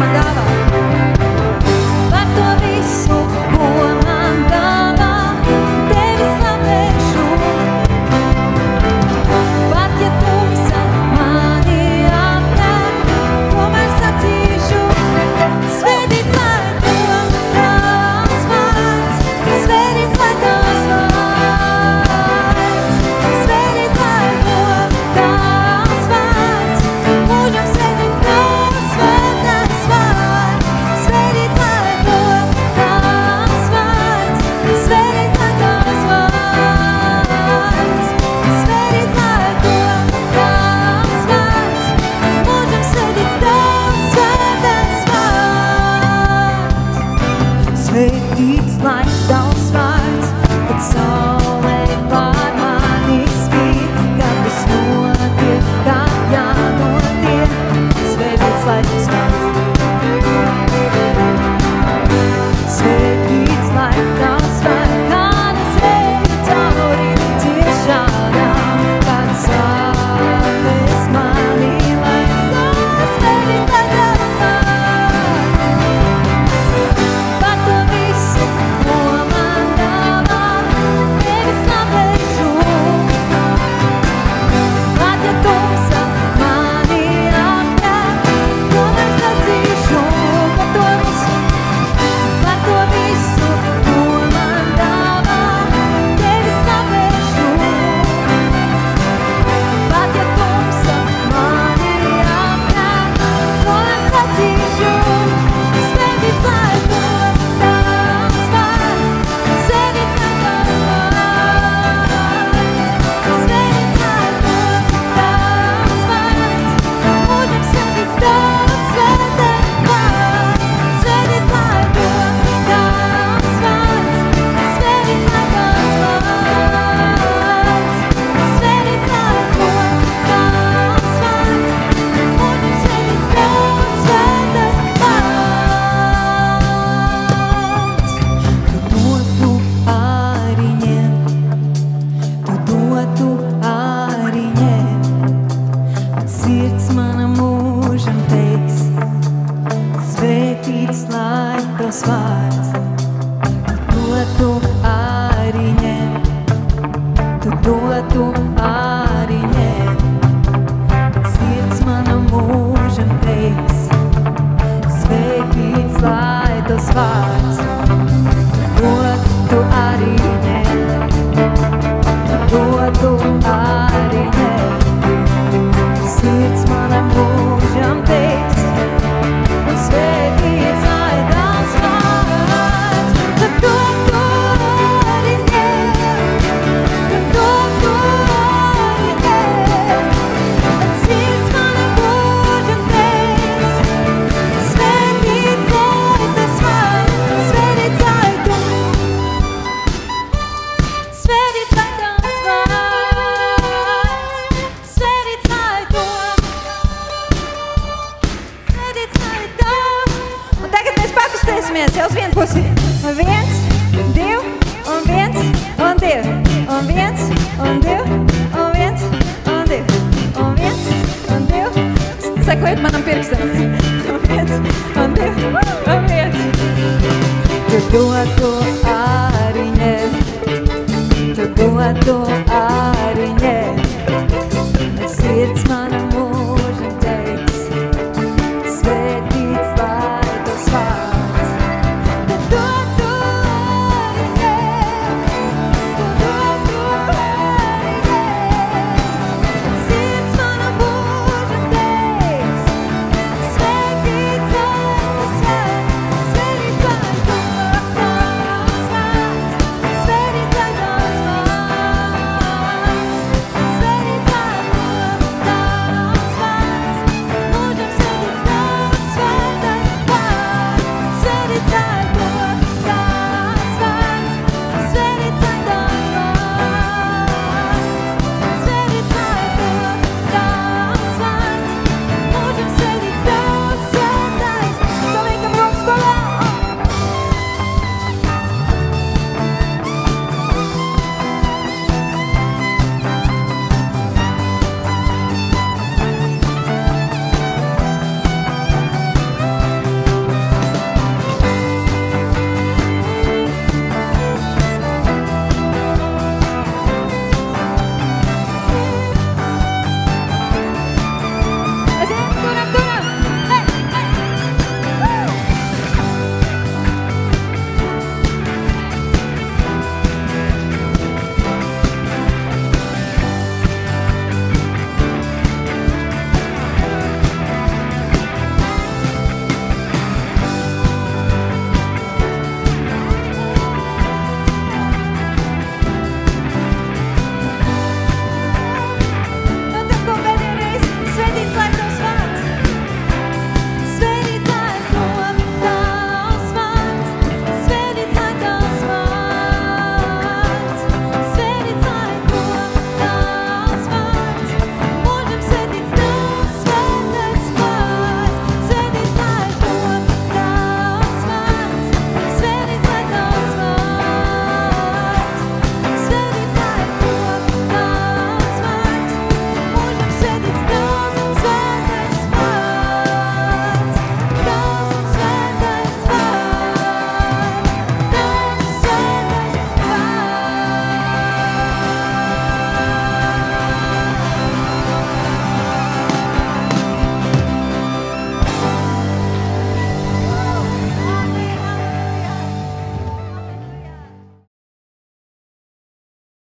man dāvā. Par to visu, ko man dāvā, tevi slavēšu. Pat ja tumsa mani aptver, tomēr sacīšu, svētīts lai top tavs vārds, svētīts lai tavs vārds, svētīts lai top tavs vārds, mūžam svētīts tavs svētais vārds, svētīts lai top tavs vārds, svētīts lai tavs vārds, svētīts lai top tavs vārds, mūžam svētīts tavs svētais vārds. Svētīts lai tavs vārds, kad saulē pār mani spīd, kad viss notiek, kā jānotiek. Svētīts lai tavs vārds. Svētīts lai tavs vārds, kad es eju cauri ciešām, kad sāpes mani lēno. Svētīts lai tavs vārds. Par to visu, ko man dāvā, tevi slavēšu. Pat ja tumsa mani aptver, tomēr sacīšu par to visu, ko man dāvā, tevi slavēšu. Pat ja tumsa mani aptver, tomēr sacīšu, svētīts lai top tavs vārds, svētīts lai tavs vārds, svētīts lai top tavs vārds, mūžam svētīts tavs svētais vārds, svētīts lai top tavs vārds, svētīts lai tavs vārds, svētīts lai top tavs vārds, mūžam svētīts tavs svētais vārds. Tu dotu arī ņem, bet sirds mana mūžam teiks, svētīts lai tavs vārds. Tu dotu arī ņem, bet sirds mana mūžam teiks, svētīts lai tavs vārds. Tu arī ņem, dotu arī ņem, sirds mana mūžam teiks, svētīts lai tavs vārds. Tad dotu arī ņem, dotu arī ņem, sirds mana mūžam teiks, svētīts lai tavs vārds, svētīts lai tu. Svētīts lai tavs vārds, svētīts lai top, svētīts lai tavs. Un tagad mēs pakustēsimies jau uz vienu pusi. 1, 2, un 1, un 2, un 1, un 2, un 1, un 2, un 1, un 2. Sekojiet manam pirkstam. Un 1, un 2, un 1. Tu dotu arī ņem, tu dotu arī ņem,